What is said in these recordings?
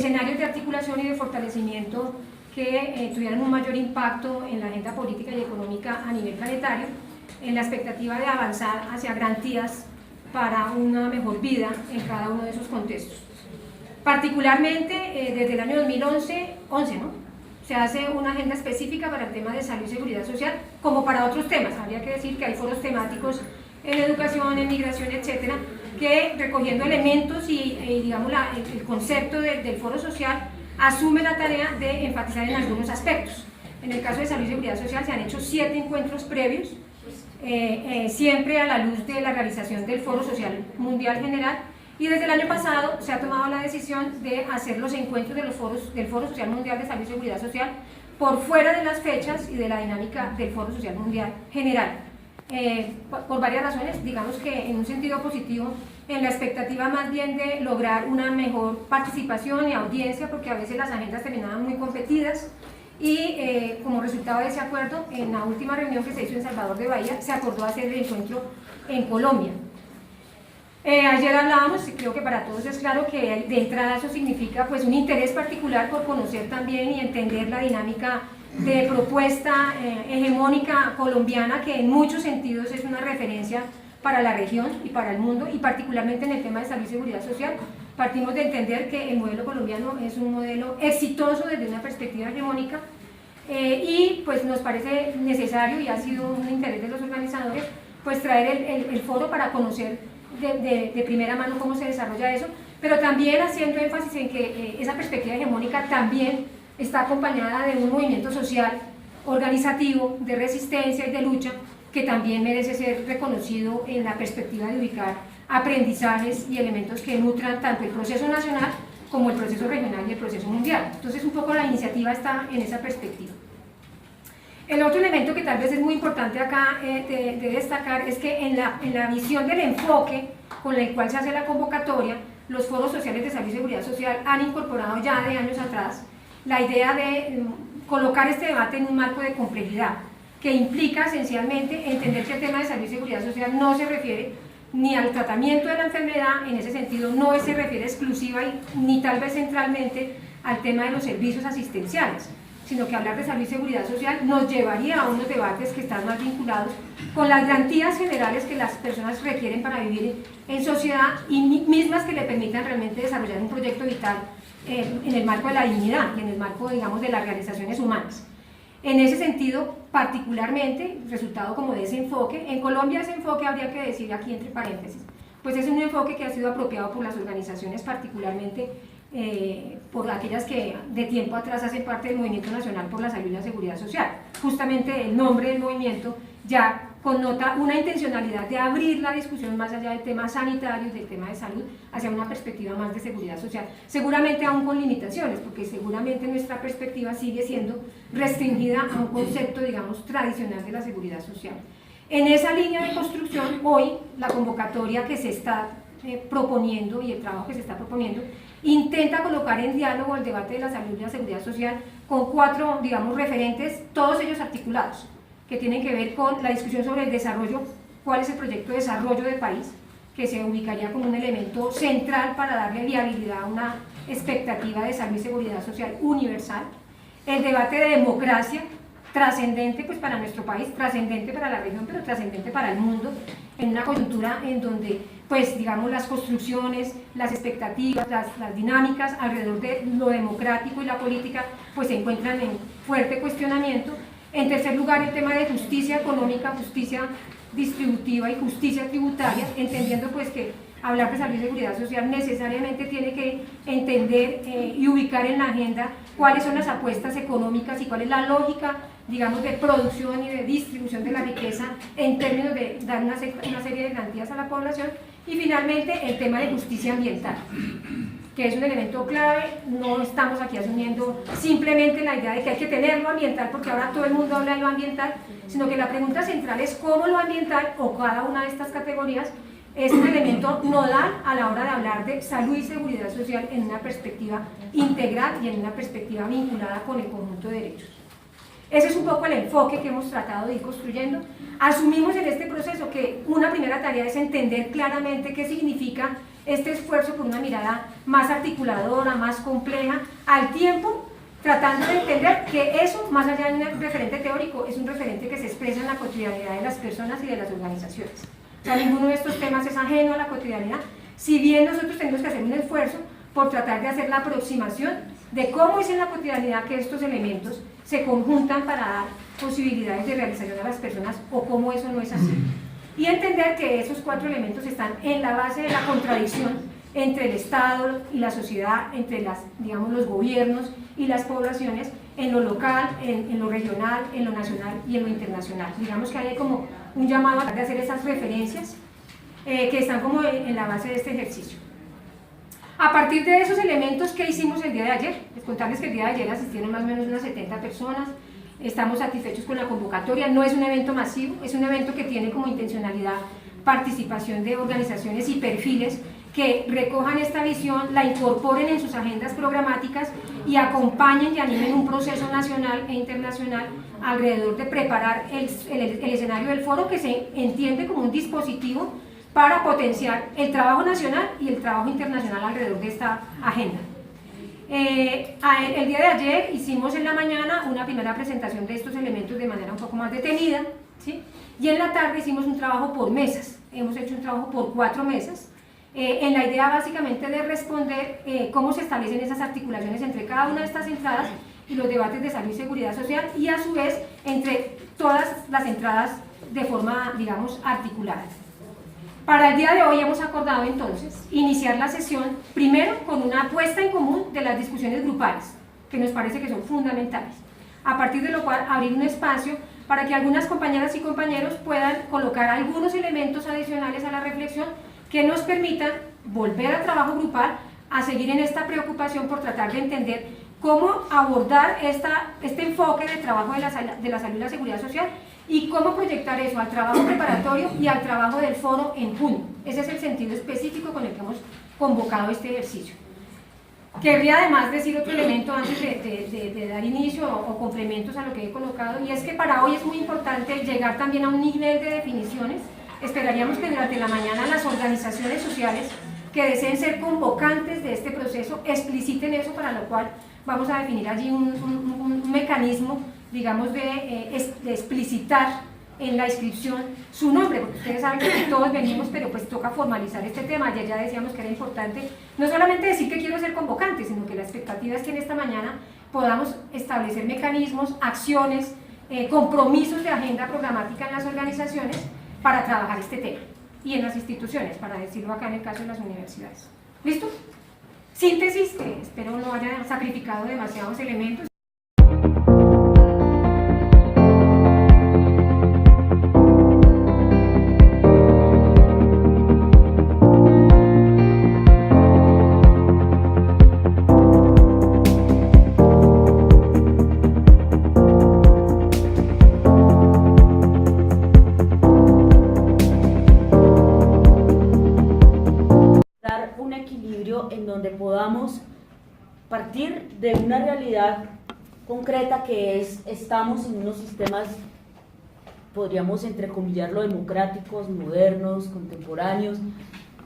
escenarios de articulación y de fortalecimiento que tuvieran un mayor impacto en la agenda política y económica a nivel planetario, en la expectativa de avanzar hacia garantías para una mejor vida en cada uno de esos contextos. Particularmente, desde el año 2011, ¿no?, se hace una agenda específica para el tema de salud y seguridad social, como para otros temas. Habría que decir que hay foros temáticos en educación, en migración, etcétera, que recogiendo elementos y digamos el concepto del foro social asume la tarea de enfatizar en algunos aspectos. En el caso de salud y seguridad social se han hecho 7 encuentros previos, siempre a la luz de la realización del Foro Social Mundial General, y desde el año pasado se ha tomado la decisión de hacer los encuentros de del Foro Social Mundial de Salud y Seguridad Social por fuera de las fechas y de la dinámica del Foro Social Mundial General. Por varias razones, digamos que en un sentido positivo, en la expectativa más bien de lograr una mejor participación y audiencia, porque a veces las agendas terminaban muy competidas, y como resultado de ese acuerdo, en la última reunión que se hizo en Salvador de Bahía, se acordó hacer el encuentro en Colombia. Ayer hablábamos, y creo que para todos es claro que de entrada eso significa pues un interés particular por conocer también y entender la dinámica de propuesta hegemónica colombiana, que en muchos sentidos es una referencia para la región y para el mundo, y particularmente en el tema de salud y seguridad social. Partimos de entender que el modelo colombiano es un modelo exitoso desde una perspectiva hegemónica, y pues nos parece necesario, y ha sido un interés de los organizadores, pues traer el foro para conocer de primera mano cómo se desarrolla eso, pero también haciendo énfasis en que esa perspectiva hegemónica también está acompañada de un movimiento social, organizativo, de resistencia y de lucha, que también merece ser reconocido en la perspectiva de ubicar aprendizajes y elementos que nutran tanto el proceso nacional como el proceso regional y el proceso mundial. Entonces un poco la iniciativa está en esa perspectiva. El otro elemento que tal vez es muy importante acá de destacar es que en la visión del enfoque con el cual se hace la convocatoria, los foros sociales de salud y seguridad social han incorporado ya de años atrás la idea de colocar este debate en un marco de complejidad, que implica esencialmente entender que el tema de salud y seguridad social no se refiere ni al tratamiento de la enfermedad, en ese sentido no se refiere exclusiva ni tal vez centralmente al tema de los servicios asistenciales, sino que hablar de salud y seguridad social nos llevaría a unos debates que están más vinculados con las garantías generales que las personas requieren para vivir en sociedad y mismas que le permitan realmente desarrollar un proyecto vital en el marco de la dignidad y en el marco, digamos, de las realizaciones humanas. En ese sentido, particularmente, resultado como de ese enfoque, en Colombia ese enfoque habría que decir aquí entre paréntesis, pues es un enfoque que ha sido apropiado por las organizaciones, particularmente por aquellas que de tiempo atrás hacen parte del Movimiento Nacional por la Salud y la Seguridad Social. Justamente el nombre del movimiento ya connota una intencionalidad de abrir la discusión más allá del tema sanitario, del tema de salud, hacia una perspectiva más de seguridad social, seguramente aún con limitaciones, porque seguramente nuestra perspectiva sigue siendo restringida a un concepto, digamos, tradicional de la seguridad social. En esa línea de construcción, hoy la convocatoria que se está proponiendo y el trabajo que se está proponiendo intenta colocar en diálogo el debate de la salud y la seguridad social con 4, digamos, referentes, todos ellos articulados, que tienen que ver con la discusión sobre el desarrollo, cuál es el proyecto de desarrollo del país, que se ubicaría como un elemento central para darle viabilidad a una expectativa de salud y seguridad social universal, el debate de democracia, trascendente pues para nuestro país, trascendente para la región, pero trascendente para el mundo, en una coyuntura en donde pues digamos las construcciones, las expectativas, las dinámicas alrededor de lo democrático y la política pues se encuentran en fuerte cuestionamiento. En tercer lugar, el tema de justicia económica, justicia distributiva y justicia tributaria, entendiendo pues que hablar de salud y seguridad social necesariamente tiene que entender y ubicar en la agenda cuáles son las apuestas económicas y cuál es la lógica, digamos, de producción y de distribución de la riqueza en términos de dar una serie de garantías a la población. Y finalmente el tema de justicia ambiental, que es un elemento clave. No estamos aquí asumiendo simplemente la idea de que hay que tener lo ambiental porque ahora todo el mundo habla de lo ambiental, sino que la pregunta central es cómo lo ambiental o cada una de estas categorías es un elemento nodal a la hora de hablar de salud y seguridad social en una perspectiva integral y en una perspectiva vinculada con el conjunto de derechos. Ese es un poco el enfoque que hemos tratado de ir construyendo. Asumimos en este proceso que una primera tarea es entender claramente qué significa este esfuerzo por una mirada más articuladora, más compleja, al tiempo tratando de entender que eso, más allá de un referente teórico, es un referente que se expresa en la cotidianidad de las personas y de las organizaciones. O sea, ninguno de estos temas es ajeno a la cotidianidad, si bien nosotros tenemos que hacer un esfuerzo por tratar de hacer la aproximación de cómo es en la cotidianidad que estos elementos se conjuntan para dar posibilidades de realización a las personas o cómo eso no es así. Y entender que esos 4 elementos están en la base de la contradicción entre el Estado y la sociedad, entre digamos, los gobiernos y las poblaciones, en lo local, en lo regional, en lo nacional y en lo internacional. Digamos que hay como un llamado a hacer esas referencias que están como en la base de este ejercicio. A partir de esos elementos, ¿qué hicimos el día de ayer? Les contarles que el día de ayer asistieron más o menos unas 70 personas, estamos satisfechos con la convocatoria, no es un evento masivo, es un evento que tiene como intencionalidad participación de organizaciones y perfiles que recojan esta visión, la incorporen en sus agendas programáticas y acompañen y animen un proceso nacional e internacional alrededor de preparar el escenario del foro, que se entiende como un dispositivo para potenciar el trabajo nacional y el trabajo internacional alrededor de esta agenda. El día de ayer hicimos en la mañana una primera presentación de estos elementos de manera un poco más detenida, ¿sí? Y en la tarde hicimos un trabajo por mesas, hemos hecho un trabajo por 4 mesas, en la idea básicamente de responder cómo se establecen esas articulaciones entre cada una de estas entradas y los debates de salud y seguridad social, y a su vez entre todas las entradas de forma, digamos, articulada. Para el día de hoy hemos acordado entonces iniciar la sesión primero con una puesta en común de las discusiones grupales, que nos parece que son fundamentales, a partir de lo cual abrir un espacio para que algunas compañeras y compañeros puedan colocar algunos elementos adicionales a la reflexión que nos permitan volver al trabajo grupal, a seguir en esta preocupación por tratar de entender cómo abordar este enfoque de trabajo de la salud y la seguridad social y cómo proyectar eso al trabajo preparatorio y al trabajo del foro en junio. Ese es el sentido específico con el que hemos convocado este ejercicio. Querría además decir otro elemento antes de dar inicio o complementos a lo que he colocado, y es que para hoy es muy importante llegar también a un nivel de definiciones. Esperaríamos que durante la mañana las organizaciones sociales que deseen ser convocantes de este proceso expliciten eso, para lo cual vamos a definir allí un mecanismo, digamos, de explicitar en la inscripción su nombre, porque ustedes saben que todos venimos, pero pues toca formalizar este tema. Ayer ya decíamos que era importante no solamente decir que quiero ser convocante, sino que la expectativa es que en esta mañana podamos establecer mecanismos, acciones, compromisos de agenda programática en las organizaciones para trabajar este tema, y en las instituciones, para decirlo acá en el caso de las universidades. ¿Listo? Síntesis, que espero no haya sacrificado demasiados elementos. En donde podamos partir de una realidad concreta, que es, estamos en unos sistemas, podríamos entrecomillarlo, democráticos, modernos, contemporáneos,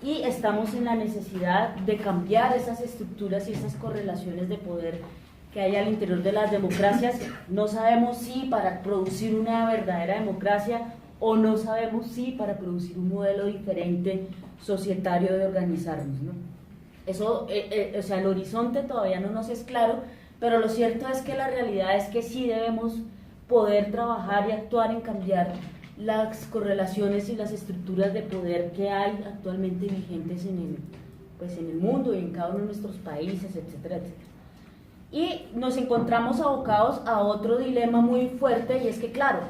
y estamos en la necesidad de cambiar esas estructuras y esas correlaciones de poder que hay al interior de las democracias. No sabemos si para producir una verdadera democracia, o no sabemos si para producir un modelo diferente societario de organizarnos, ¿no? Eso, o sea, el horizonte todavía no nos es claro, pero lo cierto es que la realidad es que sí debemos poder trabajar y actuar en cambiar las correlaciones y las estructuras de poder que hay actualmente vigentes en el mundo y en cada uno de nuestros países, etcétera, etcétera. Y nos encontramos abocados a otro dilema muy fuerte, y es que, claro,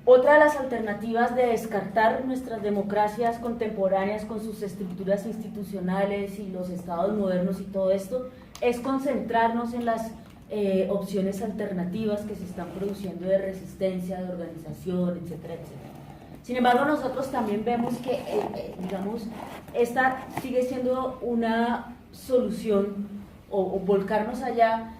otra de las alternativas de descartar nuestras democracias contemporáneas con sus estructuras institucionales y los estados modernos y todo esto, es concentrarnos en las opciones alternativas que se están produciendo de resistencia, de organización, etcétera, etcétera. Sin embargo, nosotros también vemos que, digamos, esta sigue siendo una solución, o volcarnos allá,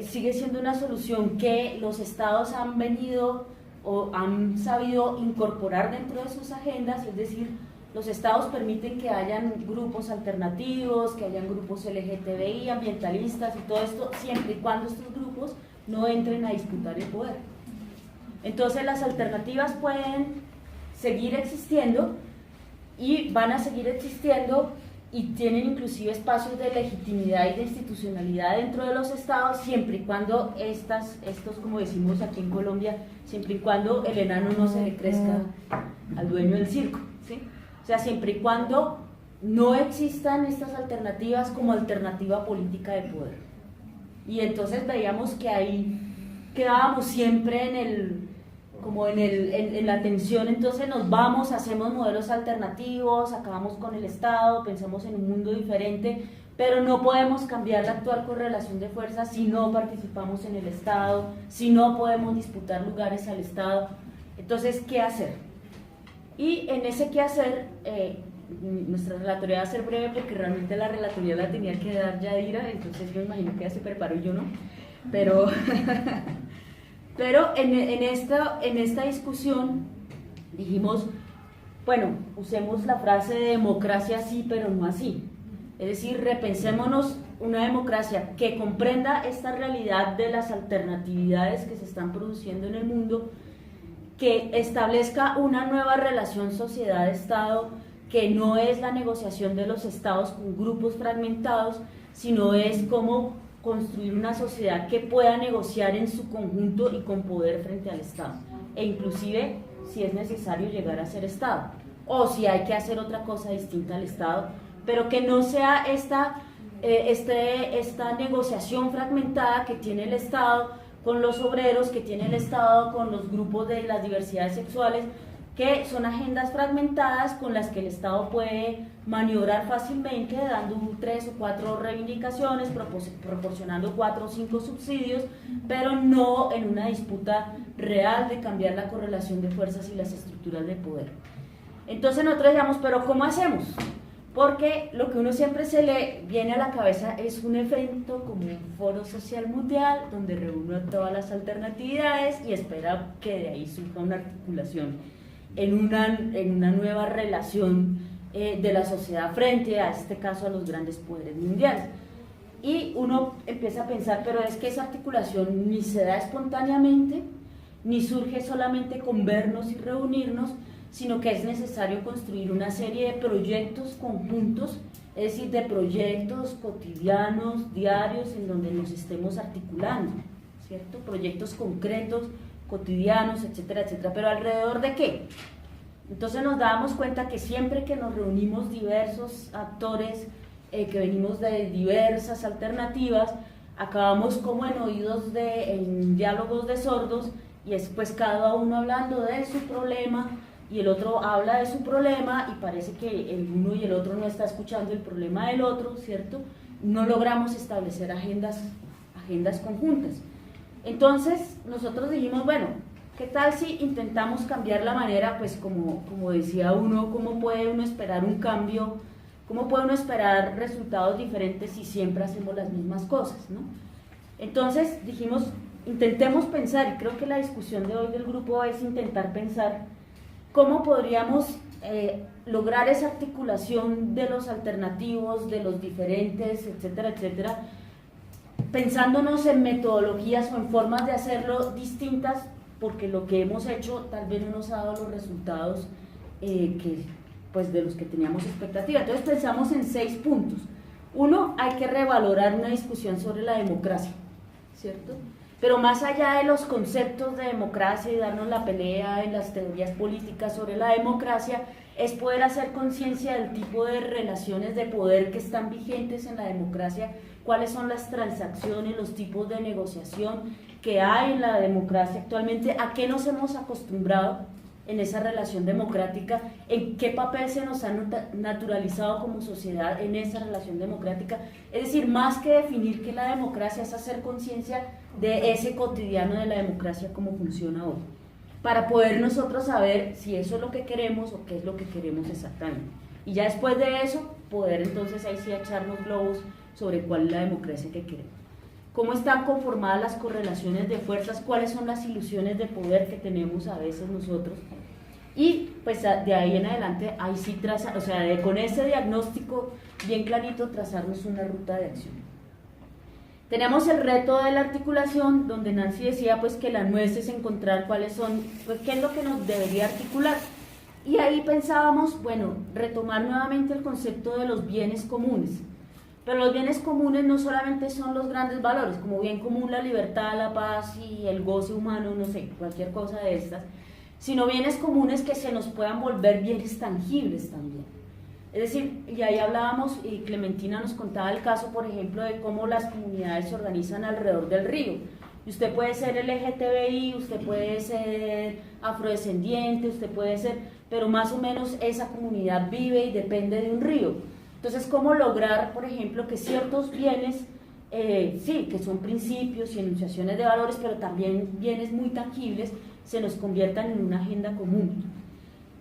sigue siendo una solución que los estados han venido o han sabido incorporar dentro de sus agendas, es decir, los estados permiten que hayan grupos alternativos, que hayan grupos LGTBI, ambientalistas y todo esto, siempre y cuando estos grupos no entren a disputar el poder. Entonces las alternativas pueden seguir existiendo y van a seguir existiendo y tienen inclusive espacios de legitimidad y de institucionalidad dentro de los estados, siempre y cuando estos, como decimos aquí en Colombia, siempre y cuando el enano no se le crezca al dueño del circo, ¿sí? O sea, siempre y cuando no existan estas alternativas como alternativa política de poder. Y entonces veíamos que ahí quedábamos siempre en la tensión. Entonces nos vamos, hacemos modelos alternativos, acabamos con el Estado, pensamos en un mundo diferente, pero no podemos cambiar la actual correlación de fuerzas si no participamos en el Estado, si no podemos disputar lugares al Estado. Entonces, ¿qué hacer? Y en ese qué hacer, nuestra relatoría va a ser breve porque realmente la relatoría la tenía que dar Yadira, entonces yo me imagino que ella se preparó y yo no, pero en esta discusión dijimos, bueno, usemos la frase de democracia sí, pero no así. Es decir, repensémonos una democracia que comprenda esta realidad de las alternatividades que se están produciendo en el mundo, que establezca una nueva relación sociedad-estado, que no es la negociación de los estados con grupos fragmentados, sino es cómo construir una sociedad que pueda negociar en su conjunto y con poder frente al Estado, e inclusive si es necesario llegar a ser Estado, o si hay que hacer otra cosa distinta al Estado, pero que no sea esta negociación fragmentada que tiene el Estado con los obreros, que tiene el Estado con los grupos de las diversidades sexuales, que son agendas fragmentadas con las que el Estado puede maniobrar fácilmente, dando 3 o 4 reivindicaciones, proporcionando 4 o 5 subsidios, pero no en una disputa real de cambiar la correlación de fuerzas y las estructuras de poder. Entonces nosotros decíamos, pero ¿cómo hacemos? Porque lo que uno siempre se le viene a la cabeza es un evento como un foro social mundial donde reúne todas las alternatividades y espera que de ahí surja una articulación en una nueva relación de la sociedad frente a este caso a los grandes poderes mundiales. Y uno empieza a pensar, pero es que esa articulación ni se da espontáneamente, ni surge solamente con vernos y reunirnos, sino que es necesario construir una serie de proyectos conjuntos, es decir, de proyectos cotidianos, diarios, en donde nos estemos articulando, ¿cierto? Proyectos concretos, cotidianos, etcétera, etcétera. ¿Pero alrededor de qué? Entonces nos dábamos cuenta que siempre que nos reunimos diversos actores que venimos de diversas alternativas, acabamos como en diálogos de sordos, y es pues cada uno hablando de su problema y el otro habla de su problema y parece que el uno y el otro no está escuchando el problema del otro, ¿cierto? No logramos establecer agendas conjuntas. Entonces nosotros dijimos, bueno, ¿qué tal si intentamos cambiar la manera? Pues como decía uno, ¿cómo puede uno esperar un cambio? ¿Cómo puede uno esperar resultados diferentes si siempre hacemos las mismas cosas, ¿no? Entonces dijimos, intentemos pensar, y creo que la discusión de hoy del grupo es intentar pensar cómo podríamos lograr esa articulación de los alternativos, de los diferentes, etcétera, etcétera, pensándonos en metodologías o en formas de hacerlo distintas, porque lo que hemos hecho tal vez no nos ha dado los resultados pues de los que teníamos expectativa. Entonces pensamos en 6 puntos. 1, hay que revalorar una discusión sobre la democracia, ¿cierto? Pero más allá de los conceptos de democracia y darnos la pelea en las teorías políticas sobre la democracia, es poder hacer conciencia del tipo de relaciones de poder que están vigentes en la democracia, cuáles son las transacciones, los tipos de negociación que hay en la democracia actualmente, a qué nos hemos acostumbrado en esa relación democrática, en qué papel se nos ha naturalizado como sociedad en esa relación democrática. Es decir, más que definir qué es la democracia, es hacer conciencia de ese cotidiano de la democracia, cómo funciona hoy, para poder nosotros saber si eso es lo que queremos o qué es lo que queremos exactamente. Y ya después de eso, poder entonces ahí sí echarnos globos sobre cuál es la democracia que queremos. Cómo están conformadas las correlaciones de fuerzas, cuáles son las ilusiones de poder que tenemos a veces nosotros, y pues de ahí en adelante, ahí sí traza, o sea, con ese diagnóstico bien clarito, trazarnos una ruta de acción. Tenemos el reto de la articulación, donde Nancy decía pues que la nuez es encontrar cuáles son, pues qué es lo que nos debería articular. Y ahí pensábamos, bueno, retomar nuevamente el concepto de los bienes comunes. Pero los bienes comunes no solamente son los grandes valores, como bien común la libertad, la paz y el goce humano, no sé, cualquier cosa de estas, sino bienes comunes que se nos puedan volver bienes tangibles también. Es decir, y ahí hablábamos, y Clementina nos contaba el caso, por ejemplo, de cómo las comunidades se organizan alrededor del río. Y usted puede ser LGTBI, usted puede ser afrodescendiente, usted puede ser, pero más o menos esa comunidad vive y depende de un río. Entonces, ¿cómo lograr, por ejemplo, que ciertos bienes, sí, que son principios y enunciaciones de valores, pero también bienes muy tangibles, se nos conviertan en una agenda común?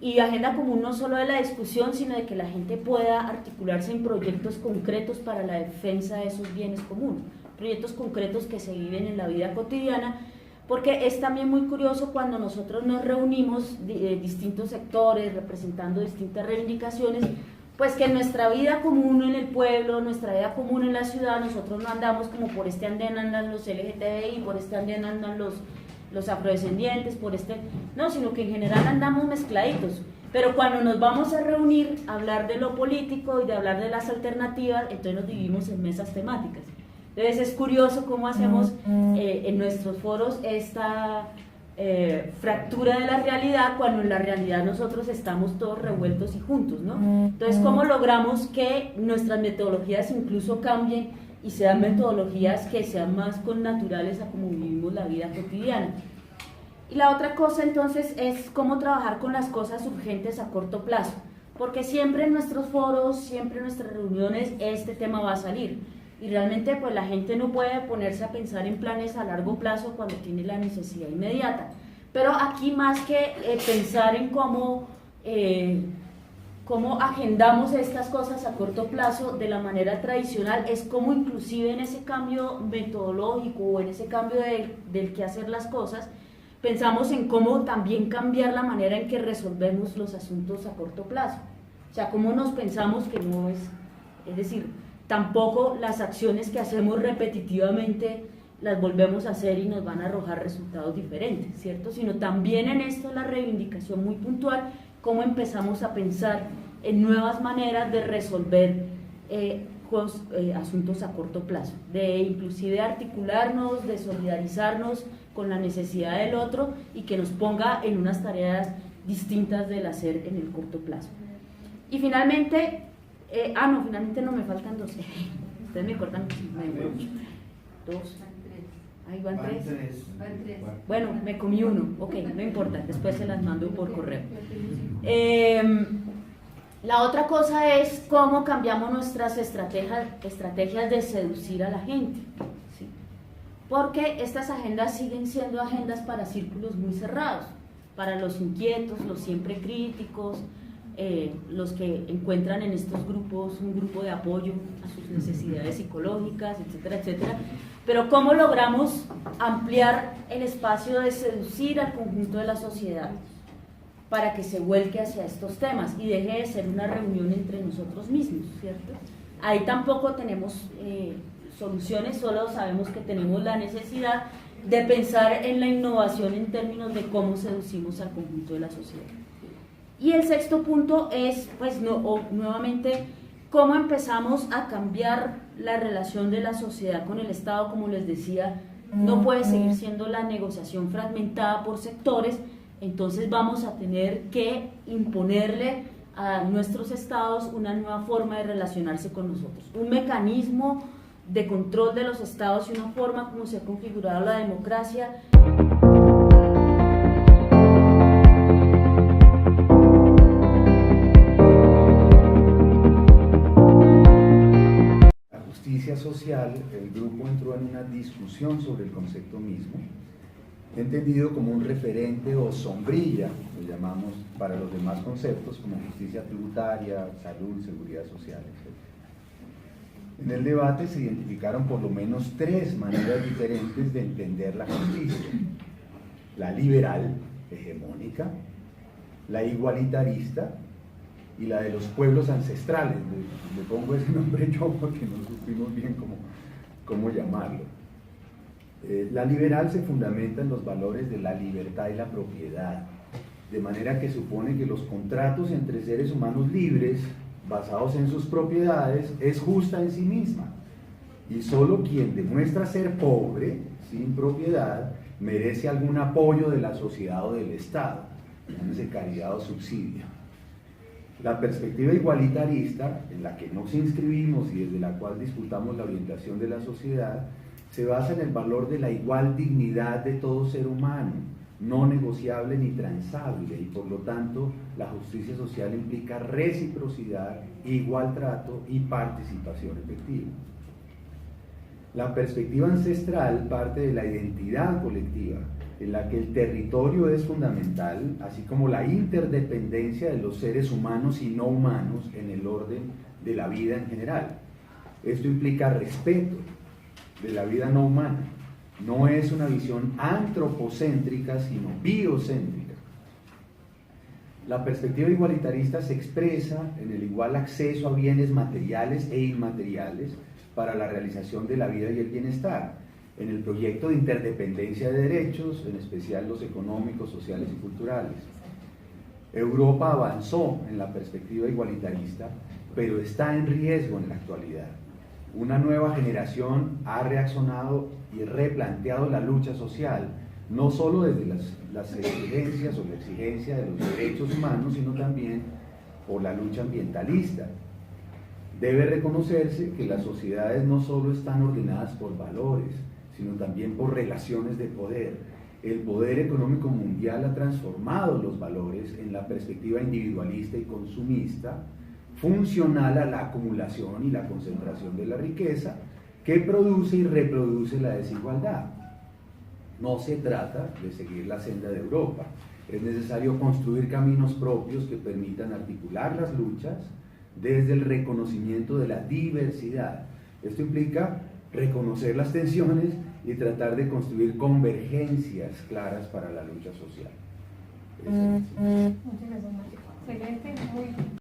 Y agenda común no solo de la discusión, sino de que la gente pueda articularse en proyectos concretos para la defensa de esos bienes comunes, proyectos concretos que se viven en la vida cotidiana, porque es también muy curioso cuando nosotros nos reunimos distintos sectores representando distintas reivindicaciones, pues que en nuestra vida común en el pueblo, nuestra vida común en la ciudad, nosotros no andamos como por este andén andan los LGTBI, por este andén andan los afrodescendientes, no, sino que en general andamos mezcladitos. Pero cuando nos vamos a reunir a hablar de lo político y de hablar de las alternativas, entonces nos dividimos en mesas temáticas. Entonces es curioso cómo hacemos en nuestros foros esta fractura de la realidad, cuando en la realidad nosotros estamos todos revueltos y juntos, ¿no? Entonces, ¿cómo logramos que nuestras metodologías incluso cambien y sean metodologías que sean más connaturales a cómo vivimos la vida cotidiana? Y la otra cosa entonces es cómo trabajar con las cosas urgentes a corto plazo, porque siempre en nuestros foros, siempre en nuestras reuniones este tema va a salir, y realmente pues la gente no puede ponerse a pensar en planes a largo plazo cuando tiene la necesidad inmediata. Pero aquí, más que pensar en cómo agendamos estas cosas a corto plazo de la manera tradicional, es cómo inclusive en ese cambio metodológico o en ese cambio del que hacer las cosas, pensamos en cómo también cambiar la manera en que resolvemos los asuntos a corto plazo. O sea, cómo nos pensamos que no es decir, tampoco las acciones que hacemos repetitivamente las volvemos a hacer y nos van a arrojar resultados diferentes, ¿cierto? Sino también en esto la reivindicación muy puntual, cómo empezamos a pensar en nuevas maneras de resolver asuntos a corto plazo, de inclusive articularnos, de solidarizarnos con la necesidad del otro y que nos ponga en unas tareas distintas del hacer en el corto plazo. Y finalmente, finalmente no, me faltan dos. Ustedes me cortan, me demoro mucho. Dos. Ahí van tres. Bueno, me comí uno. Ok, no importa, después se las mando por correo. La otra cosa es cómo cambiamos nuestras estrategias de seducir a la gente, ¿sí? Porque estas agendas siguen siendo agendas para círculos muy cerrados, para los inquietos, los siempre críticos, los que encuentran en estos grupos un grupo de apoyo a sus necesidades psicológicas, etcétera, etcétera. Pero ¿cómo logramos ampliar el espacio de seducir al conjunto de la sociedad para que se vuelque hacia estos temas y deje de ser una reunión entre nosotros mismos, ¿cierto? Ahí tampoco tenemos soluciones, solo sabemos que tenemos la necesidad de pensar en la innovación en términos de cómo seducimos al conjunto de la sociedad. Y el sexto punto es, pues, nuevamente, cómo empezamos a cambiar la relación de la sociedad con el Estado. Como les decía, no puede seguir siendo la negociación fragmentada por sectores, entonces vamos a tener que imponerle a nuestros estados una nueva forma de relacionarse con nosotros, un mecanismo de control de los estados y una forma como se ha configurado la democracia. Justicia social, el grupo entró en una discusión sobre el concepto mismo, entendido como un referente o sombrilla, lo llamamos para los demás conceptos, como justicia tributaria, salud, seguridad social, etc. En el debate se identificaron por lo menos tres maneras diferentes de entender la justicia: la liberal, hegemónica; la igualitarista y la de los pueblos ancestrales. Le pongo ese nombre yo porque no supimos bien cómo llamarlo. La liberal se fundamenta en los valores de la libertad y la propiedad, de manera que supone que los contratos entre seres humanos libres, basados en sus propiedades, es justa en sí misma, y solo quien demuestra ser pobre, sin propiedad, merece algún apoyo de la sociedad o del Estado, llámese caridad o subsidio. La perspectiva igualitarista, en la que nos inscribimos y desde la cual disputamos la orientación de la sociedad, se basa en el valor de la igual dignidad de todo ser humano, no negociable ni transable, y por lo tanto la justicia social implica reciprocidad, igual trato y participación efectiva. La perspectiva ancestral parte de la identidad colectiva, en la que el territorio es fundamental, así como la interdependencia de los seres humanos y no humanos en el orden de la vida en general. Esto implica respeto de la vida no humana. No es una visión antropocéntrica, sino biocéntrica. La perspectiva igualitarista se expresa en el igual acceso a bienes materiales e inmateriales para la realización de la vida y el bienestar, en el proyecto de interdependencia de derechos, en especial los económicos, sociales y culturales. Europa avanzó en la perspectiva igualitarista, pero está en riesgo en la actualidad. Una nueva generación ha reaccionado y replanteado la lucha social, no solo desde las exigencias o la exigencia de los derechos humanos, sino también por la lucha ambientalista. Debe reconocerse que las sociedades no solo están ordenadas por valores, sino también por relaciones de poder. El poder económico mundial ha transformado los valores en la perspectiva individualista y consumista, funcional a la acumulación y la concentración de la riqueza, que produce y reproduce la desigualdad. No se trata de seguir la senda de Europa, es necesario construir caminos propios que permitan articular las luchas desde el reconocimiento de la diversidad. Esto implica reconocer las tensiones y tratar de construir convergencias claras para la lucha social. Muchas gracias, Mario. Excelente, muy bien.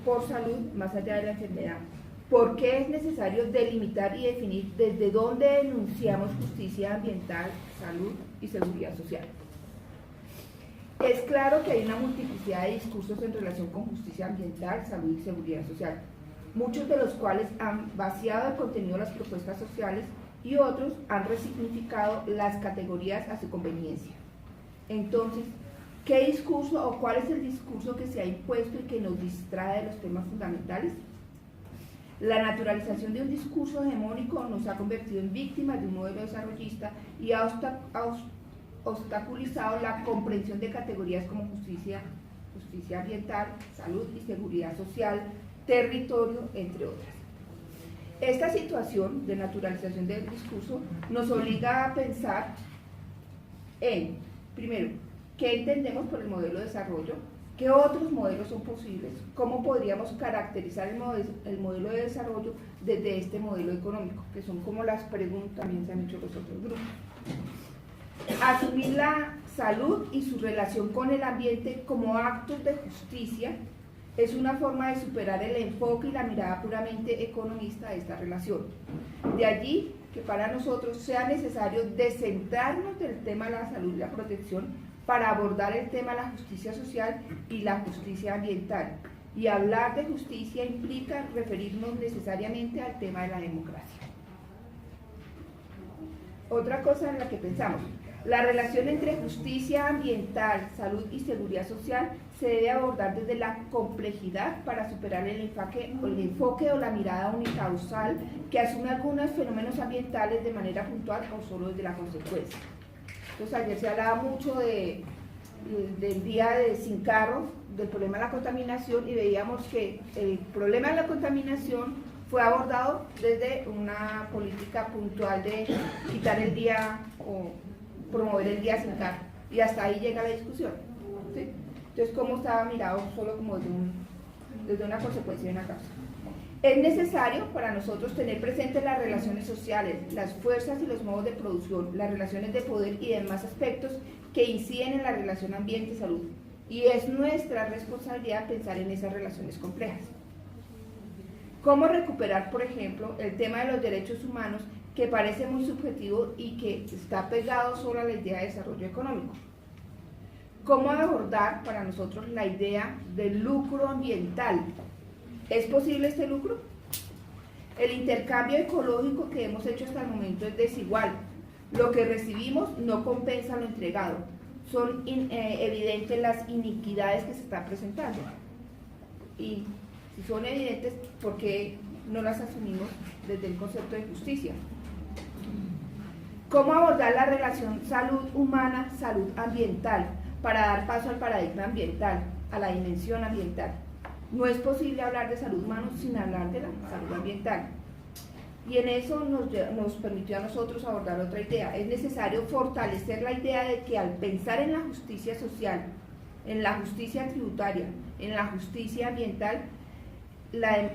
Por salud más allá de la enfermedad. ¿Por qué es necesario delimitar y definir desde dónde denunciamos justicia ambiental, salud y seguridad social? Es claro que hay una multiplicidad de discursos en relación con justicia ambiental, salud y seguridad social, muchos de los cuales han vaciado el contenido de las propuestas sociales y otros han resignificado las categorías a su conveniencia. Entonces, ¿qué discurso o cuál es el discurso que se ha impuesto y que nos distrae de los temas fundamentales? La naturalización de un discurso hegemónico nos ha convertido en víctimas de un modelo desarrollista y ha obstaculizado la comprensión de categorías como justicia ambiental, salud y seguridad social, territorio, entre otras. Esta situación de naturalización del discurso nos obliga a pensar en, primero, ¿qué entendemos por el modelo de desarrollo? ¿Qué otros modelos son posibles? ¿Cómo podríamos caracterizar el modelo de desarrollo desde este modelo económico? Que son como las preguntas que también se han hecho los otros grupos. Asumir la salud y su relación con el ambiente como actos de justicia es una forma de superar el enfoque y la mirada puramente economista de esta relación. De allí que para nosotros sea necesario descentrarnos del tema de la salud y la protección para abordar el tema de la justicia social y la justicia ambiental. Y hablar de justicia implica referirnos necesariamente al tema de la democracia. Otra cosa en la que pensamos, la relación entre justicia ambiental, salud y seguridad social se debe abordar desde la complejidad para superar el enfoque o la mirada unicausal que asume algunos fenómenos ambientales de manera puntual o solo desde la consecuencia. Entonces ayer se hablaba mucho del día sin carro, del problema de la contaminación, y veíamos que el problema de la contaminación fue abordado desde una política puntual de quitar el día o promover el día sin carro, y hasta ahí llega la discusión, ¿sí? Entonces, ¿cómo estaba mirado solo como desde una consecuencia de una causa? Es necesario para nosotros tener presentes las relaciones sociales, las fuerzas y los modos de producción, las relaciones de poder y demás aspectos que inciden en la relación ambiente-salud. Y es nuestra responsabilidad pensar en esas relaciones complejas. ¿Cómo recuperar, por ejemplo, el tema de los derechos humanos, que parece muy subjetivo y que está pegado solo a la idea de desarrollo económico? ¿Cómo abordar para nosotros la idea del lucro ambiental? ¿Es posible este lucro? El intercambio ecológico que hemos hecho hasta el momento es desigual. Lo que recibimos no compensa lo entregado. Son evidentes las iniquidades que se están presentando. Y si son evidentes, ¿por qué no las asumimos desde el concepto de justicia? ¿Cómo abordar la relación salud humana, salud ambiental, para dar paso al paradigma ambiental, a la dimensión ambiental? No es posible hablar de salud humana sin hablar de la salud ambiental. Y en eso nos permitió a nosotros abordar otra idea. Es necesario fortalecer la idea de que al pensar en la justicia social, en la justicia tributaria, en la justicia ambiental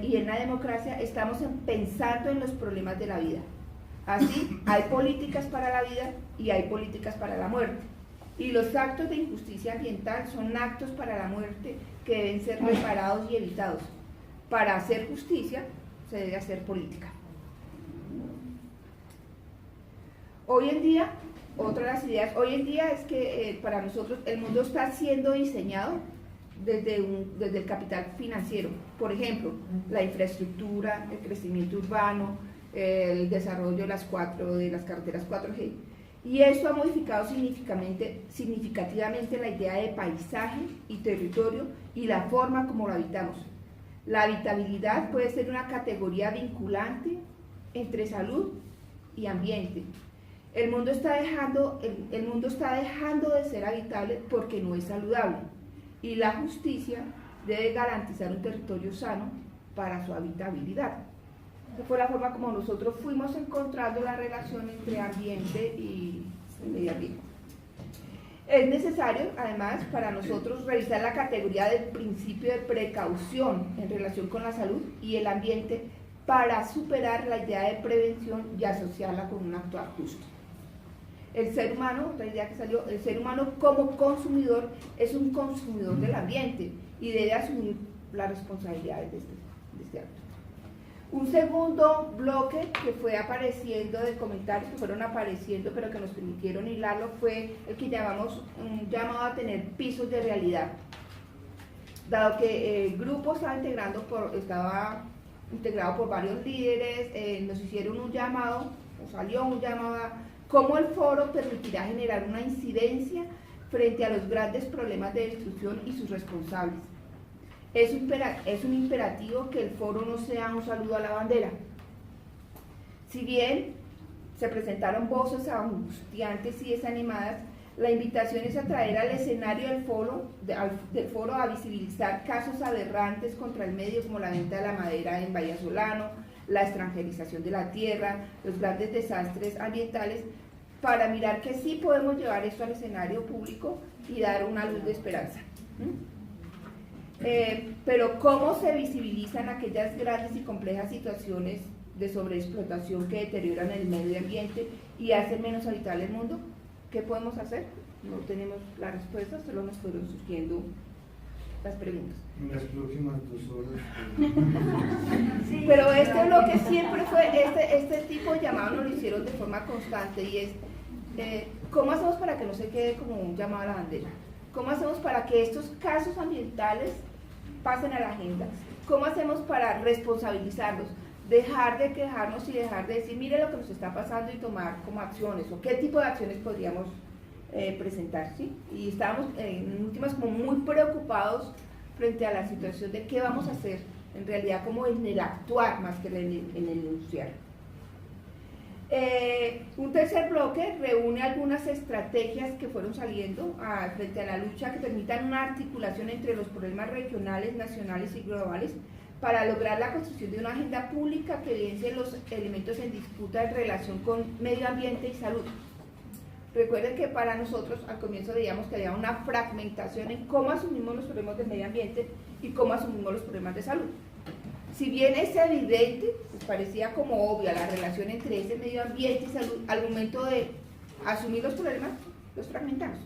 y en la democracia, estamos pensando en los problemas de la vida. Así, hay políticas para la vida y hay políticas para la muerte. Y los actos de injusticia ambiental son actos para la muerte que deben ser reparados y evitados. Para hacer justicia se debe hacer política. Hoy en día, otra de las ideas, hoy en día es que para nosotros el mundo está siendo diseñado desde el capital financiero. Por ejemplo, la infraestructura, el crecimiento urbano, el desarrollo de las carreteras 4G. Y esto ha modificado significativamente la idea de paisaje y territorio y la forma como lo habitamos. La habitabilidad puede ser una categoría vinculante entre salud y ambiente. El mundo está dejando de ser habitable porque no es saludable, y la justicia debe garantizar un territorio sano para su habitabilidad. Esa fue la forma como nosotros fuimos encontrando la relación entre ambiente y medio ambiente. Es necesario, además, para nosotros revisar la categoría del principio de precaución en relación con la salud y el ambiente para superar la idea de prevención y asociarla con un actuar justo. El ser humano, otra idea que salió, el ser humano como consumidor es un consumidor del ambiente y debe asumir las responsabilidades de este acto. Un segundo bloque que fue apareciendo de comentarios que fueron apareciendo pero que nos permitieron hilarlo fue el que llamamos un llamado a tener pisos de realidad. Dado que el grupo estaba integrado por varios líderes, nos hicieron un llamado, o salió un llamado a cómo el foro permitirá generar una incidencia frente a los grandes problemas de destrucción y sus responsables. Es un imperativo que el foro no sea un saludo a la bandera. Si bien se presentaron voces angustiantes y desanimadas, la invitación es a traer al escenario del foro a visibilizar casos aberrantes contra el medio, como la venta de la madera en Bahía Solano, la extranjerización de la tierra, los grandes desastres ambientales, para mirar que sí podemos llevar esto al escenario público y dar una luz de esperanza. Pero ¿cómo se visibilizan aquellas grandes y complejas situaciones de sobreexplotación que deterioran el medio ambiente y hacen menos habitable el mundo? ¿Qué podemos hacer? No tenemos la respuesta, solo nos fueron surgiendo las preguntas. En las próximas 2 horas. Sí, pero este bloque siempre fue, este tipo de llamados nos lo hicieron de forma constante, y es ¿cómo hacemos para que no se quede como un llamado a la bandera? ¿Cómo hacemos para que estos casos ambientales pasen a la agenda? ¿Cómo hacemos para responsabilizarlos? Dejar de quejarnos y dejar de decir, mire lo que nos está pasando, y tomar como acciones, o qué tipo de acciones podríamos presentar, ¿sí? Y estábamos en últimas como muy preocupados frente a la situación de qué vamos a hacer, en realidad como en el actuar más que en el enunciar. Un tercer bloque reúne algunas estrategias que fueron saliendo frente a la lucha que permitan una articulación entre los problemas regionales, nacionales y globales para lograr la construcción de una agenda pública que evidencie los elementos en disputa en relación con medio ambiente y salud. Recuerden que para nosotros al comienzo veíamos que había una fragmentación en cómo asumimos los problemas del medio ambiente y cómo asumimos los problemas de salud. Si bien es evidente, pues parecía como obvia la relación entre ese medio ambiente y salud, al momento de asumir los problemas, los fragmentamos.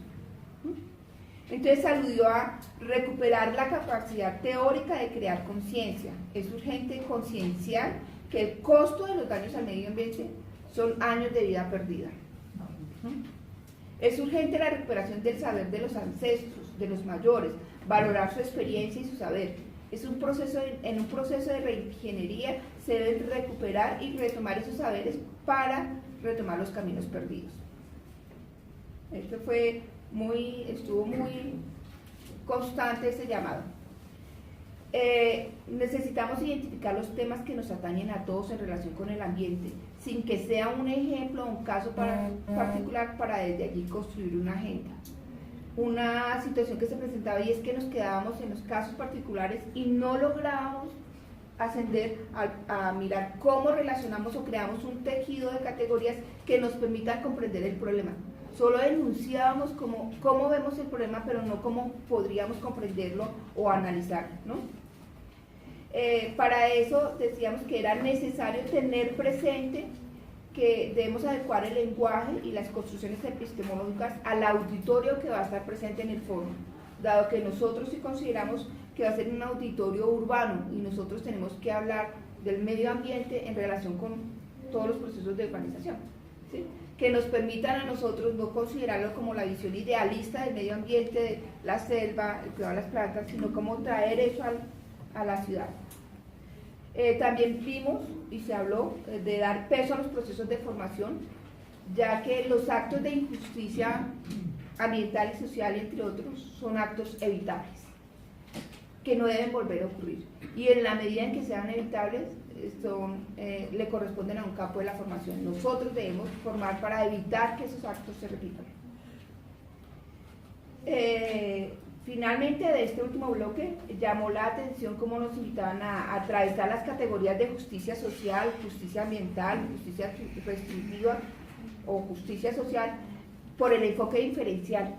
Entonces aludió a recuperar la capacidad teórica de crear conciencia. Es urgente concienciar que el costo de los daños al medio ambiente son años de vida perdida. Es urgente la recuperación del saber de los ancestros, de los mayores, valorar su experiencia y su saber. En un proceso de reingeniería se deben recuperar y retomar esos saberes para retomar los caminos perdidos. Esto estuvo muy constante ese llamado. Necesitamos identificar los temas que nos atañen a todos en relación con el ambiente, sin que sea un ejemplo o un caso particular para desde allí construir una agenda. Una situación que se presentaba y es que nos quedábamos en los casos particulares y no lográbamos ascender a mirar cómo relacionamos o creamos un tejido de categorías que nos permitan comprender el problema. Solo enunciábamos cómo vemos el problema, pero no cómo podríamos comprenderlo o analizarlo, ¿no? Para eso decíamos que era necesario tener presente que debemos adecuar el lenguaje y las construcciones epistemológicas al auditorio que va a estar presente en el foro, dado que nosotros sí consideramos que va a ser un auditorio urbano y nosotros tenemos que hablar del medio ambiente en relación con todos los procesos de urbanización, ¿sí? Que nos permitan a nosotros no considerarlo como la visión idealista del medio ambiente, de la selva, el cuidado de las plantas, sino como traer eso a la ciudad. También vimos y se habló de dar peso a los procesos de formación, ya que los actos de injusticia ambiental y social, entre otros, son actos evitables, que no deben volver a ocurrir. Y en la medida en que sean evitables, le corresponden a un campo de la formación. Nosotros debemos formar para evitar que esos actos se repitan. Finalmente, de este último bloque, llamó la atención cómo nos invitaban a atravesar las categorías de justicia social, justicia ambiental, justicia restributiva o justicia social por el enfoque diferencial.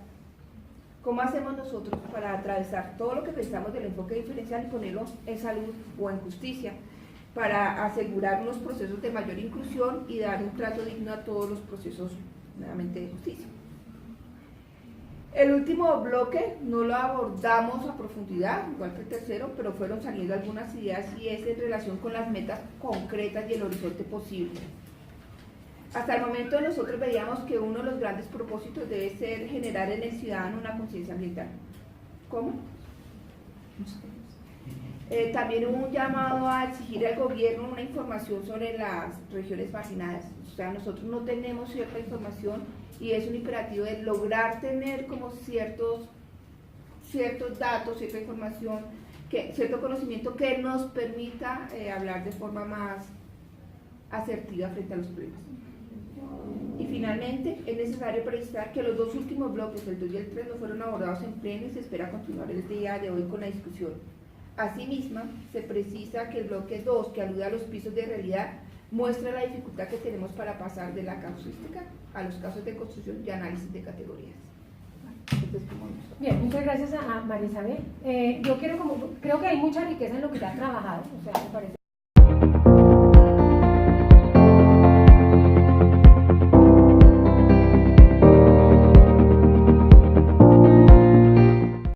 ¿Cómo hacemos nosotros para atravesar todo lo que pensamos del enfoque diferencial y ponerlo en salud o en justicia, para asegurar unos procesos de mayor inclusión y dar un trato digno a todos los procesos nuevamente de justicia? El último bloque no lo abordamos a profundidad, igual que el tercero, pero fueron saliendo algunas ideas y es en relación con las metas concretas y el horizonte posible. Hasta el momento nosotros veíamos que uno de los grandes propósitos debe ser generar en el ciudadano una conciencia ambiental. ¿Cómo? También hubo un llamado a exigir al gobierno una información sobre las regiones marginadas. O sea, nosotros no tenemos cierta información y es un imperativo de lograr tener como ciertos datos, cierta información, cierto conocimiento que nos permita hablar de forma más asertiva frente a los problemas. Y finalmente, es necesario precisar que los dos últimos bloques, el 2 y el 3, no fueron abordados en pleno y se espera continuar el día de hoy con la discusión. Asimismo, se precisa que el bloque 2, que alude a los pisos de realidad, muestra la dificultad que tenemos para pasar de la casuística a los casos de construcción y análisis de categorías. Entonces, bien, muchas gracias a María Isabel. Yo creo que hay mucha riqueza en lo que ya ha trabajado, o sea, me parece